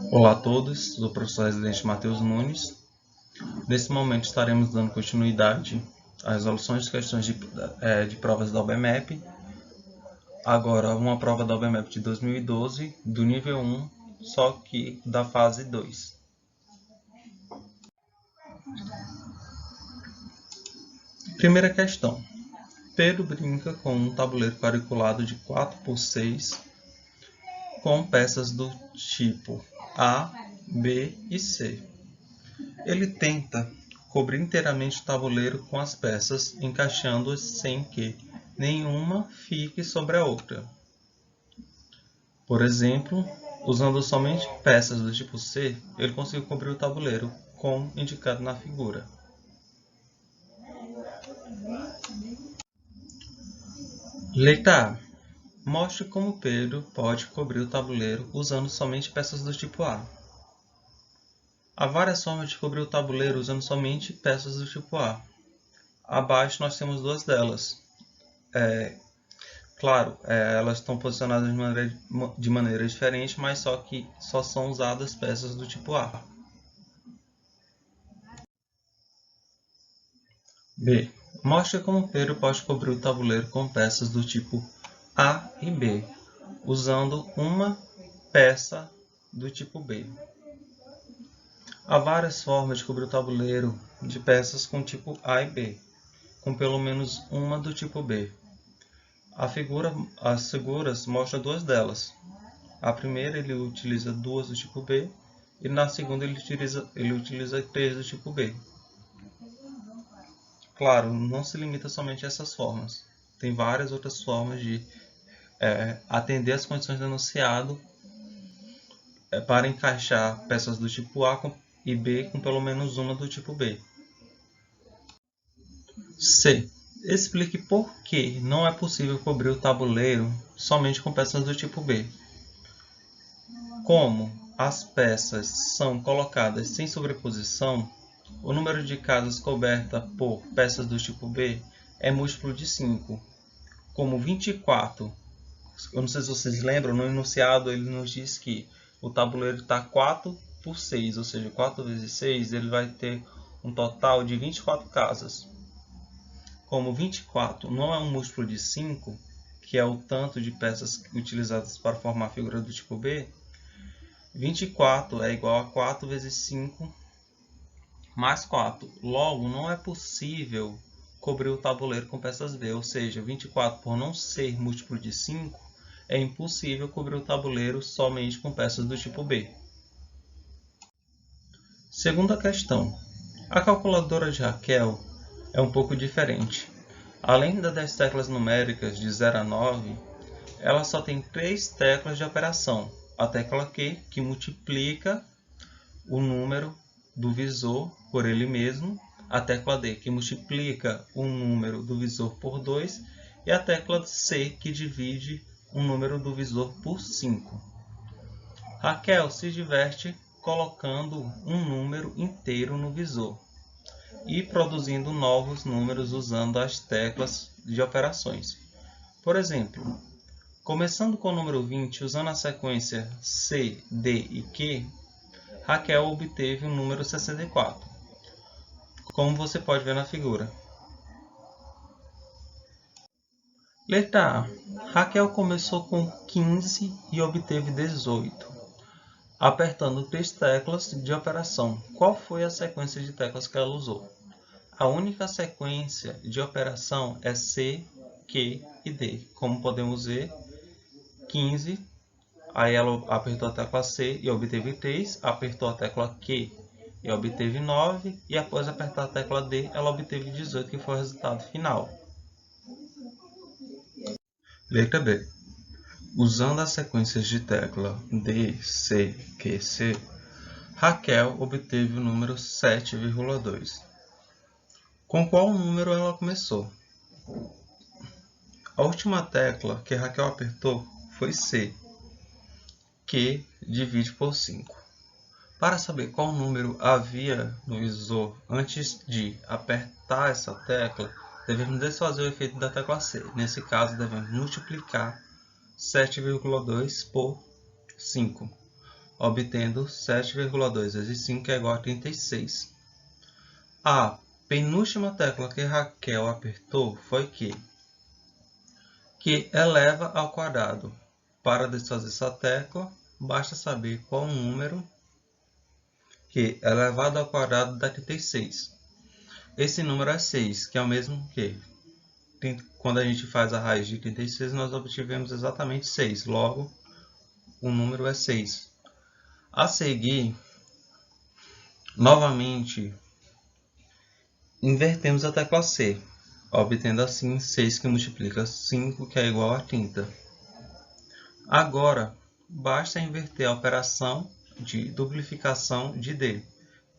Olá a todos, sou o professor residente Matheus Nunes. Nesse momento estaremos dando continuidade às resoluções de questões de provas da OBMEP. Agora, uma prova da OBMEP de 2012, do nível 1, só que da fase 2. Primeira questão. Pedro brinca com um tabuleiro quadriculado de 4x6 com peças do tipo A, B e C. Ele tenta cobrir inteiramente o tabuleiro com as peças, encaixando-as sem que nenhuma fique sobre a outra. Por exemplo, usando somente peças do tipo C, ele conseguiu cobrir o tabuleiro, como indicado na figura. Letra A. Mostre como Pedro pode cobrir o tabuleiro usando somente peças do tipo A. Há várias formas de cobrir o tabuleiro usando somente peças do tipo A. Abaixo nós temos duas delas. Claro, elas estão posicionadas de maneira diferente, mas só que só são usadas peças do tipo A. B. Mostre como Pedro pode cobrir o tabuleiro com peças do tipo A e B, usando uma peça do tipo B. Há várias formas de cobrir o tabuleiro de peças com tipo A e B, com pelo menos uma do tipo B. As figuras mostram duas delas. A primeira ele utiliza duas do tipo B e na segunda ele utiliza três do tipo B. Claro, não se limita somente a essas formas. Tem várias outras formas de atender às condições do enunciado para encaixar peças do tipo A e B com pelo menos uma do tipo B. C. Explique por que não é possível cobrir o tabuleiro somente com peças do tipo B. Como as peças são colocadas sem sobreposição, o número de casas cobertas por peças do tipo B é múltiplo de 5. Como 24, eu não sei se vocês lembram, no enunciado ele nos diz que o tabuleiro está 4 por 6, ou seja, 4 vezes 6, ele vai ter um total de 24 casas. Como 24 não é um múltiplo de 5, que é o tanto de peças utilizadas para formar a figura do tipo B, 24 é igual a 4 vezes 5 mais 4. Logo, não é possível cobrir o tabuleiro com peças B, ou seja, 24 por não ser múltiplo de 5, é impossível cobrir o tabuleiro somente com peças do tipo B. Segunda questão. A calculadora de Raquel é um pouco diferente. Além das teclas numéricas de 0 a 9, ela só tem 3 teclas de operação. A tecla Q, que multiplica o número do visor por ele mesmo, a tecla D, que multiplica o número do visor por 2, e a tecla C, que divide o número do visor por 5. Raquel se diverte colocando um número inteiro no visor e produzindo novos números usando as teclas de operações. Por exemplo, começando com o número 20, usando a sequência C, D e Q, Raquel obteve o número 64, como você pode ver na figura. Letra A. Raquel começou com 15 e obteve 18, apertando 3 teclas de operação. Qual foi a sequência de teclas que ela usou? A única sequência de operação é C, Q e D. Como podemos ver, 15, aí ela apertou a tecla C e obteve 3, apertou a tecla Q e obteve 9, e após apertar a tecla D, ela obteve 18, que foi o resultado final. Letra B. Usando as sequências de tecla D, C, Q, C, Raquel obteve o número 7,2. Com qual número ela começou? A última tecla que Raquel apertou foi C, que divide por 5. Para saber qual número havia no visor antes de apertar essa tecla, devemos desfazer o efeito da tecla C. Nesse caso, devemos multiplicar 7,2 por 5. obtendo 7,2 vezes 5 é igual a 36. A penúltima tecla que Raquel apertou foi que eleva ao quadrado. Para desfazer essa tecla, basta saber qual número que elevado ao quadrado dá 36. Esse número é 6, que é o mesmo que quando a gente faz a raiz de 36, nós obtivemos exatamente 6. Logo, o número é 6. A seguir, novamente, invertemos a tecla C, obtendo assim 6 que multiplica 5, que é igual a 30. Agora, basta inverter a operação de duplicação de D.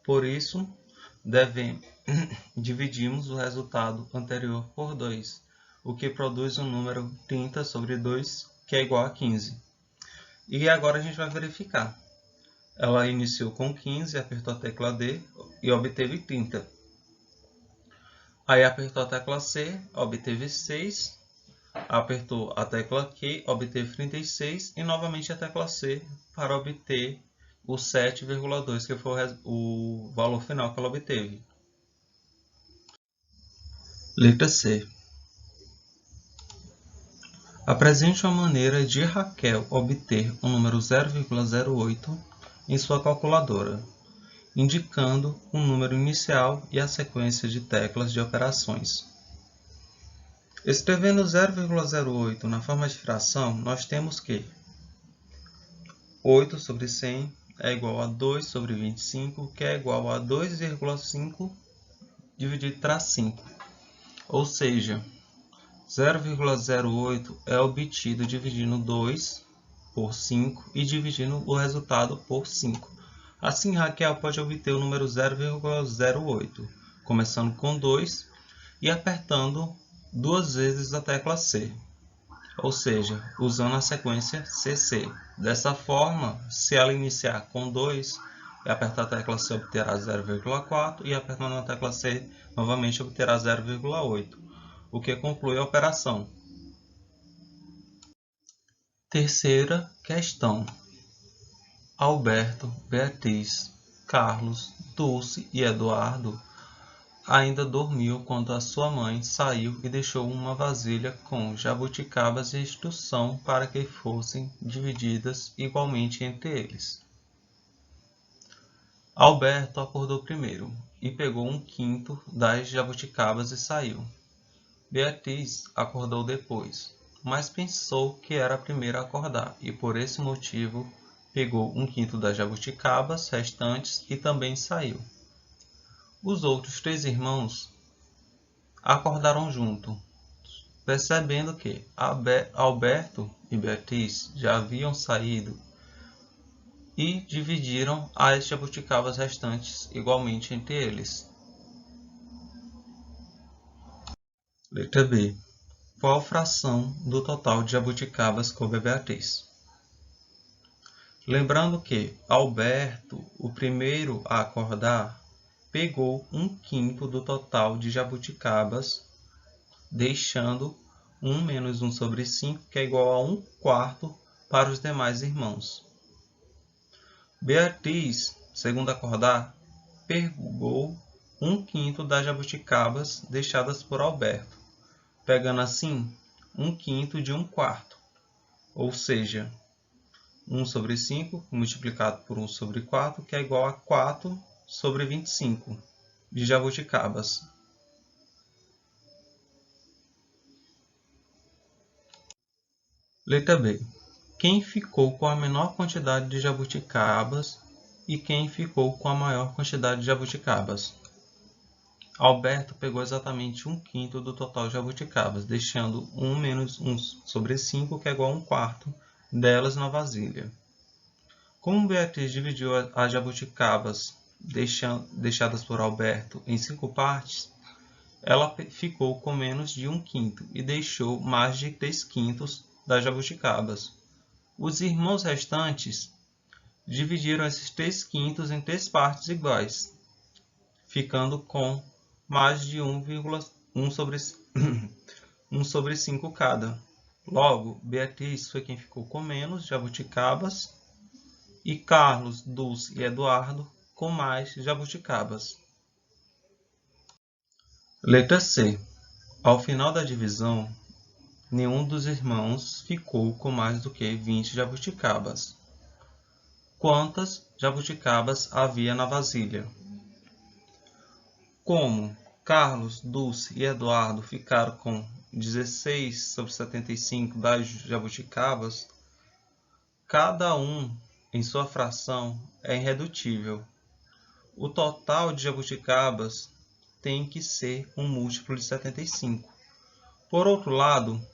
Por isso, dividimos o resultado anterior por 2, o que produz um número 30 sobre 2, que é igual a 15. E agora a gente vai verificar. Ela iniciou com 15, apertou a tecla D e obteve 30. Aí apertou a tecla C, obteve 6. Apertou a tecla Q, obteve 36. E novamente a tecla C para obter o 7,2, que foi o valor final que ela obteve. Letra C. Apresente uma maneira de Raquel obter o número 0,08 em sua calculadora, indicando o número inicial e a sequência de teclas de operações. Escrevendo 0,08 na forma de fração, nós temos que 8 sobre 100 é igual a 2 sobre 25, que é igual a 2,5 dividido para 5. Ou seja, 0,08 é obtido dividindo 2 por 5 e dividindo o resultado por 5. Assim, Raquel pode obter o número 0,08, começando com 2 e apertando duas vezes a tecla C, ou seja, usando a sequência CC. Dessa forma, se ela iniciar com 2 e apertar a tecla C, obterá 0,4 e apertando a tecla C, novamente obterá 0,8, o que conclui a operação. Terceira questão. Alberto, Beatriz, Carlos, Dulce e Eduardo ainda dormiu quando a sua mãe saiu e deixou uma vasilha com jabuticabas e instrução para que fossem divididas igualmente entre eles. Alberto acordou primeiro e pegou 1/5 das jabuticabas e saiu. Beatriz acordou depois, mas pensou que era a primeira a acordar e por esse motivo pegou 1/5 das jabuticabas restantes e também saiu. Os outros 3 irmãos acordaram juntos, percebendo que Alberto e Beatriz já haviam saído e dividiram as jabuticabas restantes igualmente entre eles. Letra B. Qual fração do total de jabuticabas coube a Beatriz? Lembrando que Alberto, o primeiro a acordar, pegou 1/5 do total de jabuticabas, deixando 1 menos 1 sobre 5, que é igual a 1/4 para os demais irmãos. Beatriz, segundo acordar, pegou 1/5 das jabuticabas deixadas por Alberto, pegando assim 1/5 de 1/4, ou seja, 1 sobre 5 multiplicado por 1 sobre 4, que é igual a 4 sobre 25 de jabuticabas. Letra B. Quem ficou com a menor quantidade de jabuticabas e quem ficou com a maior quantidade de jabuticabas? Alberto pegou exatamente 1/5 do total de jabuticabas, deixando 1 menos 1 sobre 5, que é igual a 1/4 delas na vasilha. Como Beatriz dividiu as jabuticabas deixadas por Alberto em 5 partes, ela ficou com menos de 1/5 e deixou mais de 3/5 das jabuticabas. Os irmãos restantes dividiram esses 3/5 em 3 partes iguais, ficando com mais de 1 sobre 5 cada. Logo, Beatriz foi quem ficou com menos jabuticabas e Carlos, Dulce e Eduardo com mais jabuticabas. Letra C. Ao final da divisão, nenhum dos irmãos ficou com mais do que 20 jabuticabas. Quantas jabuticabas havia na vasilha? Como Carlos, Dulce e Eduardo ficaram com 16 sobre 75 das jabuticabas, cada um em sua fração é irredutível. O total de jabuticabas tem que ser um múltiplo de 75. Por outro lado,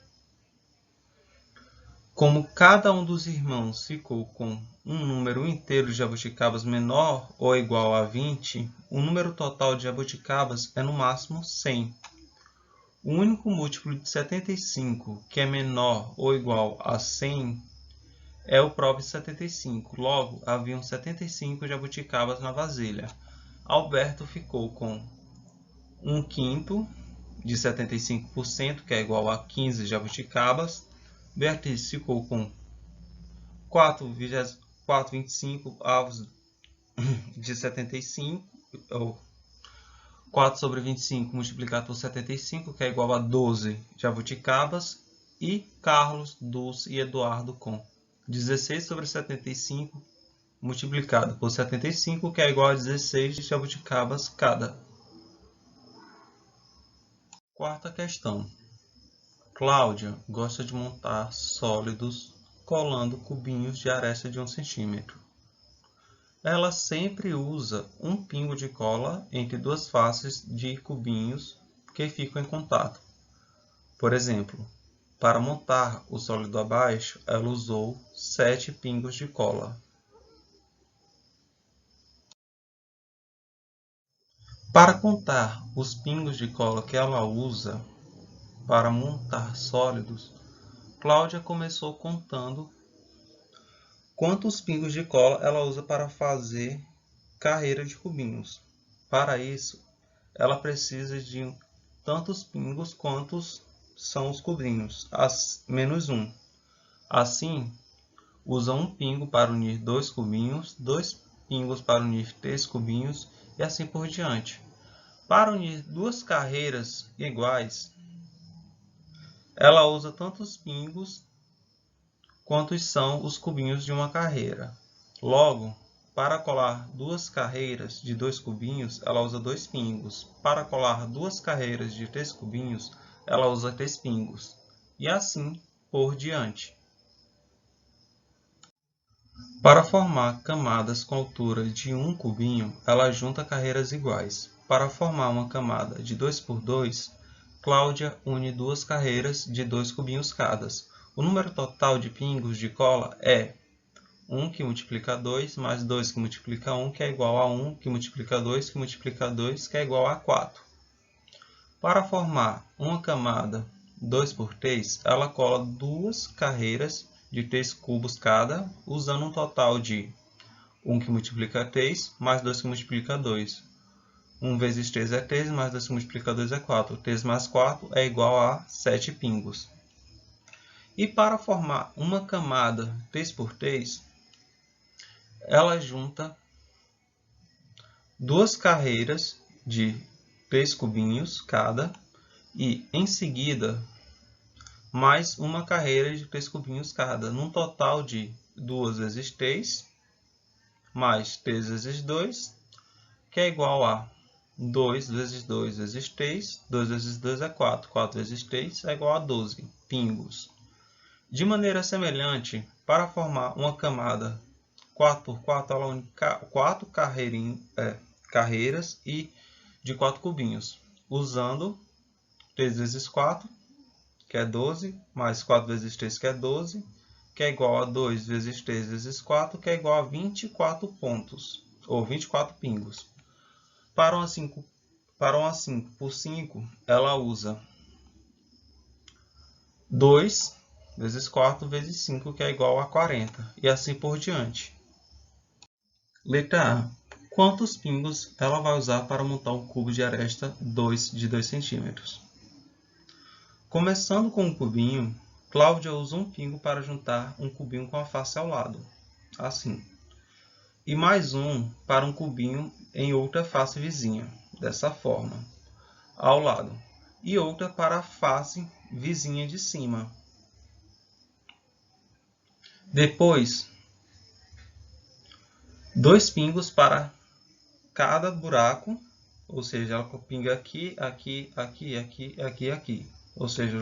como cada um dos irmãos ficou com um número inteiro de jabuticabas menor ou igual a 20, o número total de jabuticabas é no máximo 100. O único múltiplo de 75 que é menor ou igual a 100 é o próprio 75. Logo, haviam 75 jabuticabas na vasilha. Alberto ficou com 1/5 de 75%, que é igual a 15 jabuticabas. Beatriz ficou com 4/25 avos de 75, ou 4 sobre 25 multiplicado por 75, que é igual a 12 jabuticabas. E Carlos, Dulce e Eduardo com 16 sobre 75 multiplicado por 75, que é igual a 16 jabuticabas cada. Quarta questão. Cláudia gosta de montar sólidos colando cubinhos de aresta de 1 centímetro. Ela sempre usa um pingo de cola entre duas faces de cubinhos que ficam em contato. Por exemplo, para montar o sólido abaixo, ela usou 7 pingos de cola. Para contar os pingos de cola que ela usa para montar sólidos, Cláudia começou contando quantos pingos de cola ela usa para fazer carreira de cubinhos. Para isso, ela precisa de tantos pingos quantos são os cubinhos, menos 1. Assim, usa um pingo para unir 2 cubinhos, 2 pingos para unir 3 cubinhos e assim por diante. Para unir duas carreiras iguais, ela usa tantos pingos quantos são os cubinhos de uma carreira. Logo, para colar duas carreiras de 2 cubinhos, ela usa 2 pingos. Para colar duas carreiras de 3 cubinhos, ela usa 3 pingos. E assim por diante. Para formar camadas com altura de 1 cubinho, ela junta carreiras iguais. Para formar uma camada de 2 por 2, Cláudia une duas carreiras de 2 cubinhos cada. O número total de pingos de cola é 1 que multiplica 2, mais 2 que multiplica 1, que é igual a 1 que multiplica 2, que multiplica 2, que é igual a 4. Para formar uma camada 2 por 3, ela cola duas carreiras de 3 cubos cada, usando um total de 1 que multiplica 3, mais 2 que multiplica 2. 1 vezes 3 é 3, mais 2 que multiplica 2 é 4. 3 mais 4 é igual a 7 pingos. E para formar uma camada 3 por 3, ela junta duas carreiras de 3 cubinhos cada e, em seguida, mais uma carreira de 3 cubinhos cada, num total de 2 vezes 3, mais 3 vezes 2, que é igual a 2 vezes 2 vezes 3, 2 vezes 2 é 4, 4 vezes 3 é igual a 12 pingos. De maneira semelhante, para formar uma camada 4 por 4, ela une 4 carreiras e de 4 cubinhos, usando 3 vezes 4, que é 12, mais 4 vezes 3, que é 12, que é igual a 2 vezes 3 vezes 4, que é igual a 24 pontos, ou 24 pingos. Para uma 5 por 5, ela usa 2 vezes 4 vezes 5, que é igual a 40, e assim por diante. Letra A. Quantos pingos ela vai usar para montar um cubo de aresta de 2 centímetros? Começando com um cubinho, Cláudia usa um pingo para juntar um cubinho com a face ao lado. Assim, e mais um para um cubinho em outra face vizinha, dessa forma, ao lado, e outra para a face vizinha de cima. Depois, 2 pingos para cada buraco, ou seja, ela pinga aqui, aqui, aqui, aqui, aqui, aqui. Ou seja,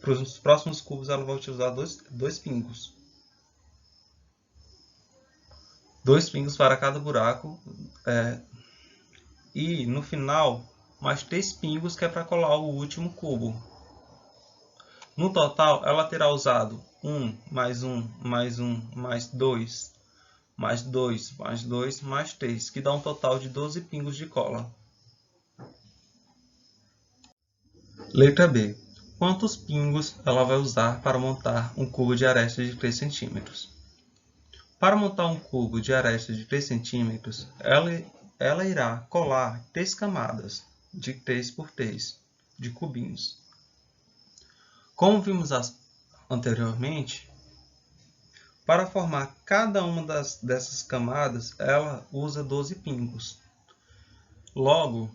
para os próximos cubos ela vai utilizar dois pingos. 2 pingos para cada buraco. E no final, mais 3 pingos que é para colar o último cubo. No total, ela terá usado 1, mais 1, mais 1, mais 2, mais 2, mais 2, mais 3, que dá um total de 12 pingos de cola. Letra B. Quantos pingos ela vai usar para montar um cubo de aresta de 3 cm? Para montar um cubo de aresta de 3 cm, ela irá colar 3 camadas de 3 por 3 de cubinhos. Como vimos anteriormente, para formar cada uma dessas camadas, ela usa 12 pingos. Logo,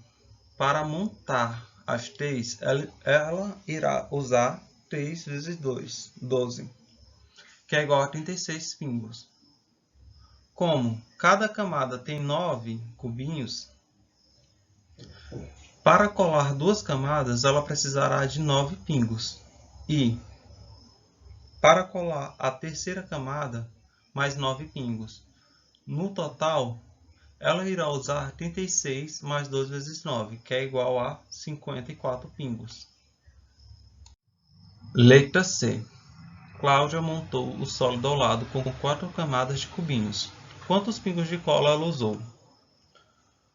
para montar as 3, ela irá usar 3 vezes 2, 12, que é igual a 36 pingos. Como cada camada tem 9 cubinhos, para colar 2 camadas, ela precisará de 9 pingos. E para colar a terceira camada, mais 9 pingos. No total, ela irá usar 36 mais 2 vezes 9, que é igual a 54 pingos. Letra C. Cláudia montou o sólido ao lado com 4 camadas de cubinhos. Quantos pingos de cola ela usou?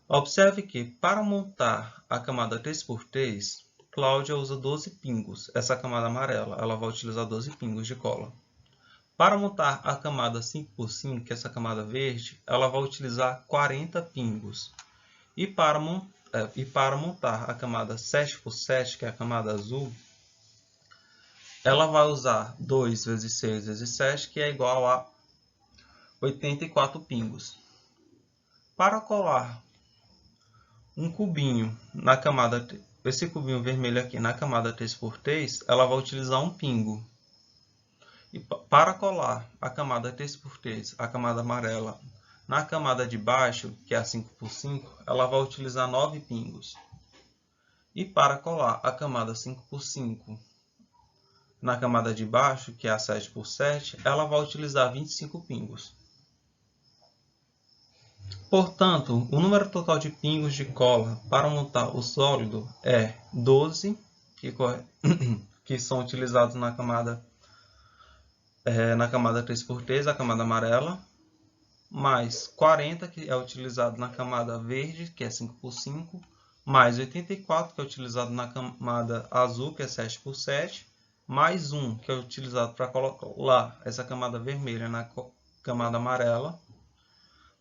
Observe que, para montar a camada 3x3, Cláudia usa 12 pingos. Essa camada amarela, ela vai utilizar 12 pingos de cola. Para montar a camada 5x5, que é essa camada verde, ela vai utilizar 40 pingos. E para montar a camada 7x7, que é a camada azul, ela vai usar 2 vezes 6 vezes 7, que é igual a 84 pingos. Para colar um cubinho na camada, esse cubinho vermelho aqui na camada 3x3, ela vai utilizar um pingo. E para colar a camada 3x3, a camada amarela, na camada de baixo, que é a 5x5, ela vai utilizar 9 pingos. E para colar a camada 5x5 na camada de baixo, que é a 7x7, ela vai utilizar 25 pingos. Portanto, o número total de pingos de cola para montar o sólido é 12, que são utilizados na camada 3x3, a camada amarela, mais 40, que é utilizado na camada verde, que é 5x5, mais 84, que é utilizado na camada azul, que é 7x7, mais 1, que é utilizado para colar essa camada vermelha na camada amarela,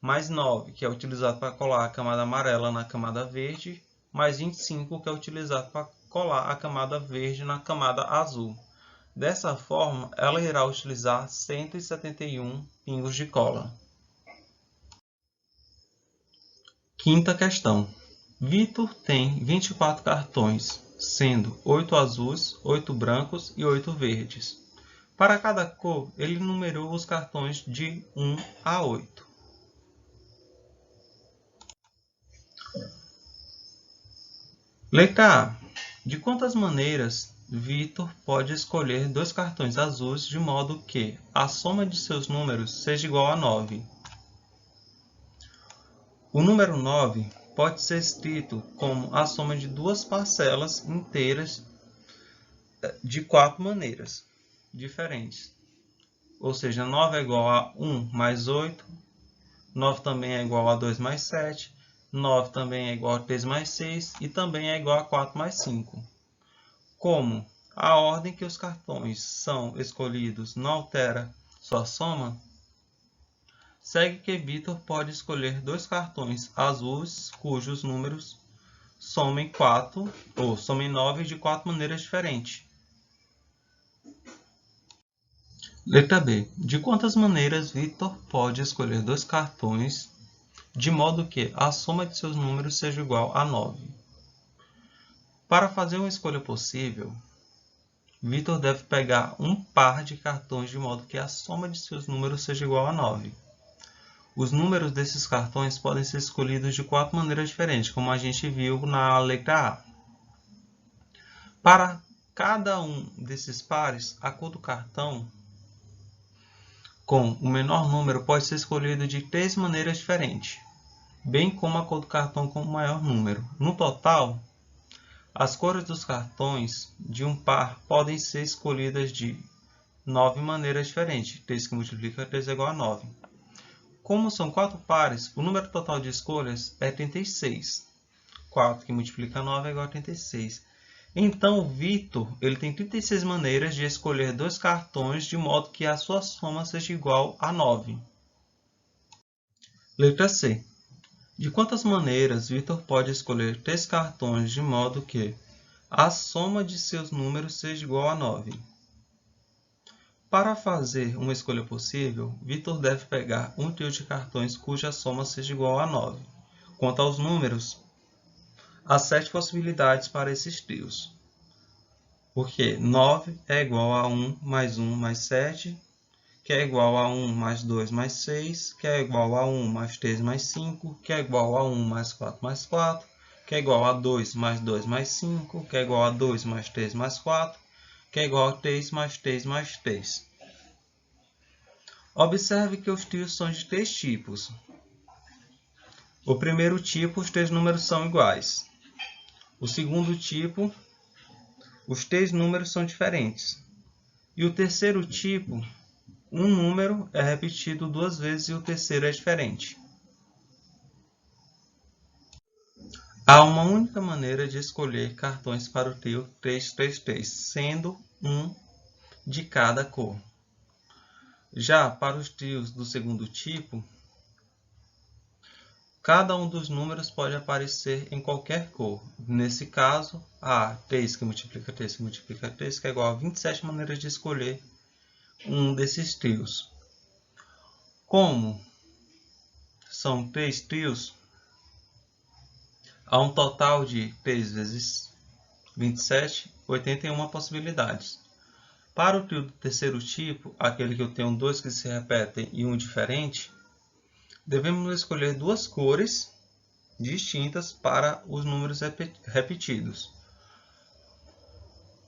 mais 9, que é utilizado para colar a camada amarela na camada verde, mais 25, que é utilizado para colar a camada verde na camada azul. Dessa forma, ela irá utilizar 171 pingos de cola. Quinta questão. Vitor tem 24 cartões, sendo 8 azuis, 8 brancos e 8 verdes. Para cada cor, ele numerou os cartões de 1 a 8. Letra A. De quantas maneiras Vitor pode escolher 2 cartões azuis de modo que a soma de seus números seja igual a 9? O número 9 pode ser escrito como a soma de 2 parcelas inteiras de 4 maneiras diferentes. Ou seja, 9 é igual a 1 mais 8, 9 também é igual a 2 mais 7, 9 também é igual a 3 mais 6 e também é igual a 4 mais 5. Como a ordem que os cartões são escolhidos não altera sua soma, segue que Vitor pode escolher 2 cartões azuis cujos números somem 4 ou somem 9 de 4 maneiras diferentes. Letra B. De quantas maneiras Victor pode escolher dois cartões de modo que a soma de seus números seja igual a 9? Para fazer uma escolha possível, Victor deve pegar um par de cartões de modo que a soma de seus números seja igual a 9. Os números desses cartões podem ser escolhidos de 4 maneiras diferentes, como a gente viu na letra A. Para cada um desses pares, a cor do cartão com o menor número pode ser escolhido de 3 maneiras diferentes, bem como a cor do cartão com o maior número. No total, as cores dos cartões de um par podem ser escolhidas de 9 maneiras diferentes. 3 que multiplica 3 é igual a 9. Como são 4 pares, o número total de escolhas é 36. 4 que multiplica 9 é igual a 36. Então, o Victor tem 36 maneiras de escolher dois cartões de modo que a sua soma seja igual a 9. Letra C. De quantas maneiras Victor pode escolher 3 cartões de modo que a soma de seus números seja igual a 9? Para fazer uma escolha possível, Victor deve pegar um trio de cartões cuja soma seja igual a 9. Quanto aos números, há 7 possibilidades para esses trios. Porque 9 é igual a 1 mais 7, que é igual a 1 mais 2 mais 6, que é igual a 1 mais 3 mais 5, que é igual a 1 mais 4 mais 4, que é igual a 2 mais 2 mais 5, que é igual a 2 mais 3 mais 4, que é igual a 3 mais 3 mais 3. Observe que os trios são de 3 tipos. O primeiro tipo, os 3 números são iguais. O segundo tipo, os 3 números são diferentes. E o terceiro tipo, um número é repetido 2 vezes e o terceiro é diferente. Há uma única maneira de escolher cartões para o trio 333, sendo um de cada cor. Já para os trios do segundo tipo, cada um dos números pode aparecer em qualquer cor. Nesse caso, há 3 que multiplica 3 que multiplica 3, que é igual a 27 maneiras de escolher um desses trios. Como são 3 trios, há um total de 3 vezes 27, 81 possibilidades. Para o trio do terceiro tipo, aquele que eu tenho 2 que se repetem e um diferente, devemos escolher 2 cores distintas para os números repetidos.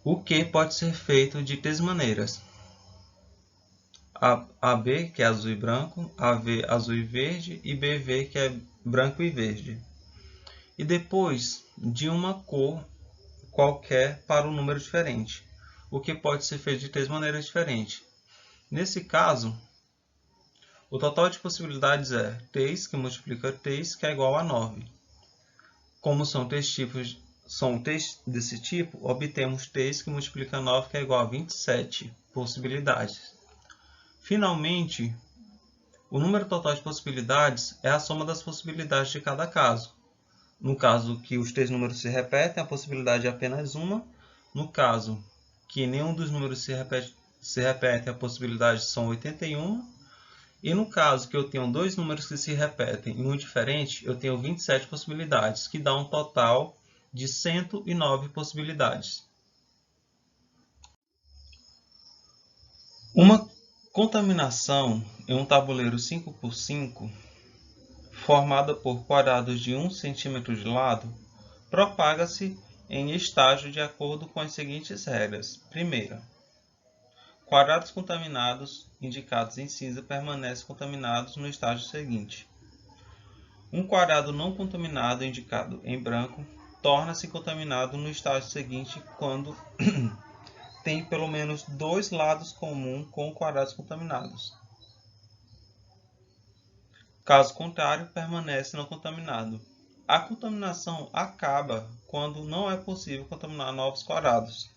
O que pode ser feito de 3 maneiras. AB, que é azul e branco, AV, azul e verde, e BV, que é branco e verde. E depois de uma cor qualquer para um número diferente, o que pode ser feito de 3 maneiras diferentes. Nesse caso, o total de possibilidades é 3 que multiplica 3, que é igual a 9. Como são 3 desse tipo, obtemos 3 que multiplica 9, que é igual a 27 possibilidades. Finalmente, o número total de possibilidades é a soma das possibilidades de cada caso. No caso que os 3 números se repetem, a possibilidade é apenas uma. No caso que nenhum dos números se repete, a possibilidade são 81. E no caso que eu tenho 2 números que se repetem e um diferente, eu tenho 27 possibilidades, que dá um total de 109 possibilidades. Uma contaminação em um tabuleiro 5x5, formada por quadrados de 1 cm de lado, propaga-se em estágio de acordo com as seguintes regras. Primeira, quadrados contaminados indicados em cinza permanecem contaminados no estágio seguinte. Um quadrado não contaminado indicado em branco torna-se contaminado no estágio seguinte quando tem pelo menos 2 lados comuns com quadrados contaminados. Caso contrário, permanece não contaminado. A contaminação acaba quando não é possível contaminar novos quadrados.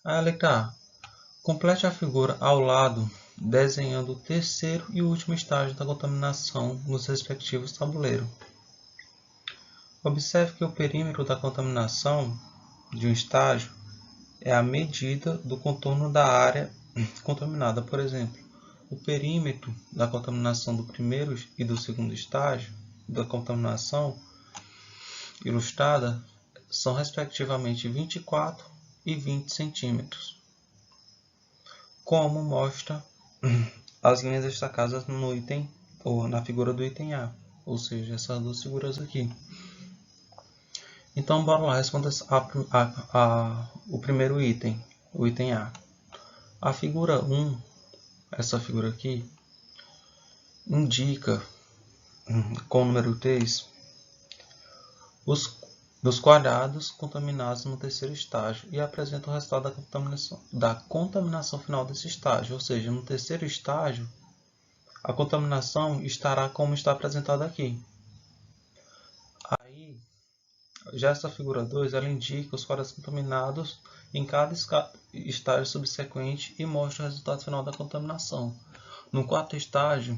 A letra A. Complete a figura ao lado, desenhando o terceiro e último estágio da contaminação nos respectivos tabuleiros. Observe que o perímetro da contaminação de um estágio é a medida do contorno da área contaminada. Por exemplo, o perímetro da contaminação do primeiro e do segundo estágio da contaminação ilustrada são respectivamente 24 e 20 centímetros, como mostra as linhas destacadas no item ou na figura do item A, ou seja, essas duas figuras aqui. Então, bora lá responder o primeiro item, o item A. A figura 1, essa figura aqui, indica com o número 3 dos quadrados contaminados no terceiro estágio e apresenta o resultado da contaminação final desse estágio. Ou seja, no terceiro estágio, a contaminação estará como está apresentado aqui. Aí, já essa figura 2, ela indica os quadrados contaminados em cada estágio subsequente e mostra o resultado final da contaminação. No quarto estágio,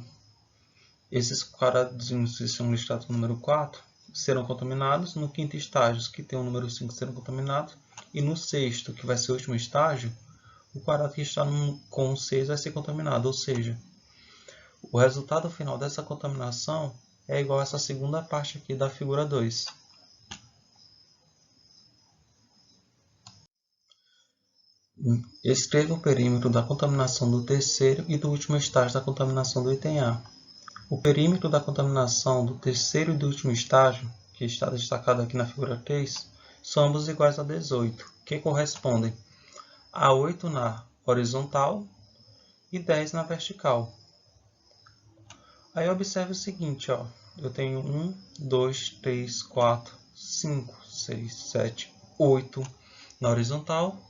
esses quadrados que são listados com o número 4 serão contaminados. No quinto estágio, que tem o número 5, serão contaminados. E no sexto, que vai ser o último estágio, o quadrado que está com o 6 vai ser contaminado. Ou seja, o resultado final dessa contaminação é igual a essa segunda parte aqui da figura 2. Escreva o perímetro da contaminação do terceiro e do último estágio da contaminação do item A. O perímetro da contaminação do terceiro e do último estágio, que está destacado aqui na figura 3, são ambos iguais a 18, que correspondem a 8 na horizontal e 10 na vertical. Aí observe o seguinte, ó, eu tenho 1, 2, 3, 4, 5, 6, 7, 8 na horizontal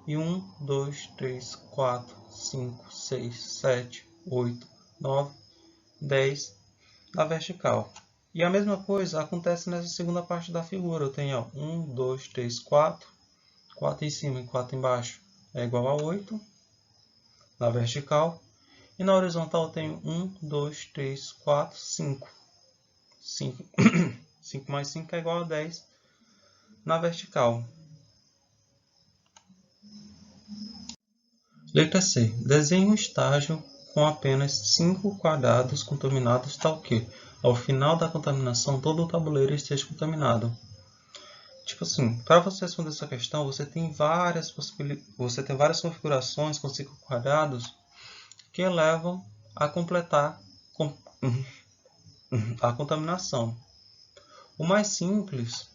e 1, 2, 3, 4, 5, 6, 7, 8, 9, 10 na vertical. E a mesma coisa acontece nessa segunda parte da figura. Eu tenho ó, 1, 2, 3, 4, 4 em cima e 4 embaixo é igual a 8 na vertical. E na horizontal eu tenho 1, 2, 3, 4, 5. 5 mais 5 é igual a 10 na vertical. Letra C. Desenhe um estágio com apenas 5 quadrados contaminados tal que, ao final da contaminação, todo o tabuleiro esteja contaminado. Tipo assim, para você responder essa questão, você tem várias configurações com 5 quadrados que levam a completar a contaminação. O mais simples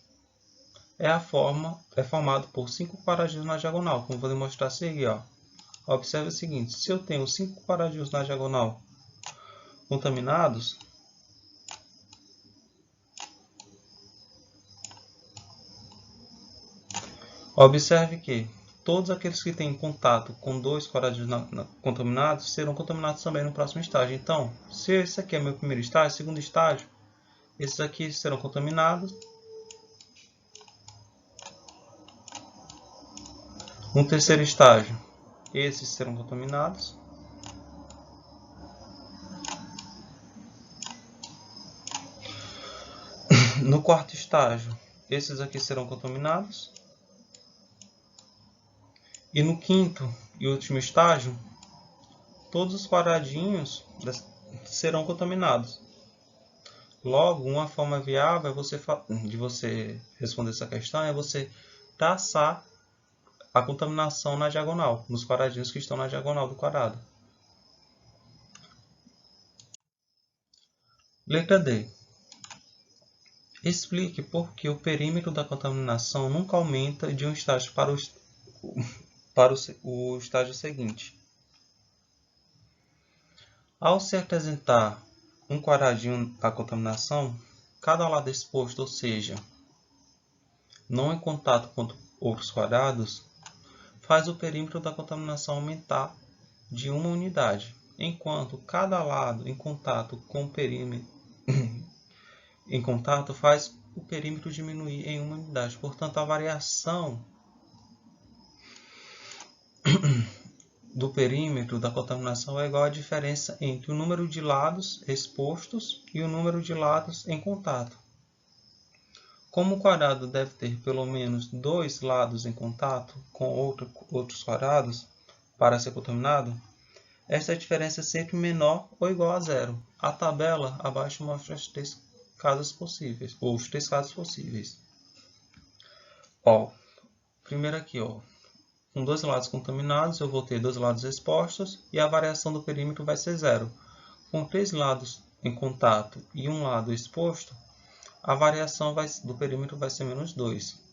é formado por 5 quadradinhos na diagonal, como vou demonstrar a seguir, ó. Observe o seguinte, se eu tenho 5 quadradinhos na diagonal contaminados, observe que todos aqueles que têm contato com 2 quadradinhos contaminados serão contaminados também no próximo estágio. Então, se esse aqui é meu primeiro estágio, segundo estágio, esses aqui serão contaminados. No terceiro estágio, esses serão contaminados. No quarto estágio, esses aqui serão contaminados. E no quinto e último estágio, todos os quadradinhos serão contaminados. Logo, uma forma viável de você responder essa questão é você traçar a contaminação na diagonal, nos quadradinhos que estão na diagonal do quadrado. Letra D. Explique por que o perímetro da contaminação nunca aumenta de um estágio para o estágio seguinte. Ao se apresentar um quadradinho da contaminação, cada lado exposto, ou seja, não em contato com outros quadrados, faz o perímetro da contaminação aumentar de uma unidade, enquanto cada lado em contato com o perímetro faz o perímetro diminuir em uma unidade. Portanto, a variação do perímetro da contaminação é igual à diferença entre o número de lados expostos e o número de lados em contato. Como o quadrado deve ter pelo menos 2 lados em contato com outros quadrados, para ser contaminado, esta diferença é sempre menor ou igual a zero. A tabela abaixo mostra os três casos possíveis. Primeiro aqui, com dois lados contaminados, eu vou ter dois lados expostos e a variação do perímetro vai ser zero. Com três lados em contato e um lado exposto, a variação do perímetro vai ser menos 2.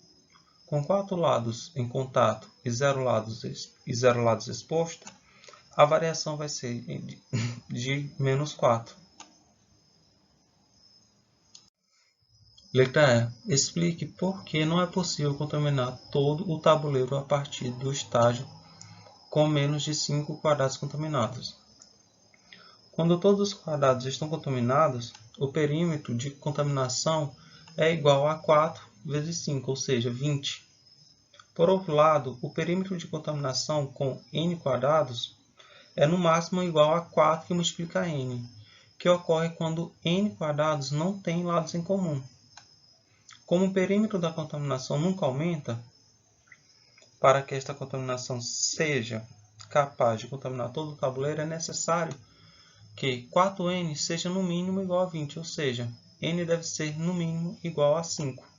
Com 4 lados em contato e 0 lados expostos, a variação vai ser de menos 4. Letra E. Explique por que não é possível contaminar todo o tabuleiro a partir do estágio com menos de 5 quadrados contaminados. Quando todos os quadrados estão contaminados, o perímetro de contaminação é igual a 4 vezes 5, ou seja, 20. Por outro lado, o perímetro de contaminação com n quadrados é no máximo igual a 4 que multiplica n, que ocorre quando n quadrados não tem lados em comum. Como o perímetro da contaminação nunca aumenta, para que esta contaminação seja capaz de contaminar todo o tabuleiro, é necessário que 4n seja no mínimo igual a 20, ou seja, n deve ser no mínimo igual a 5.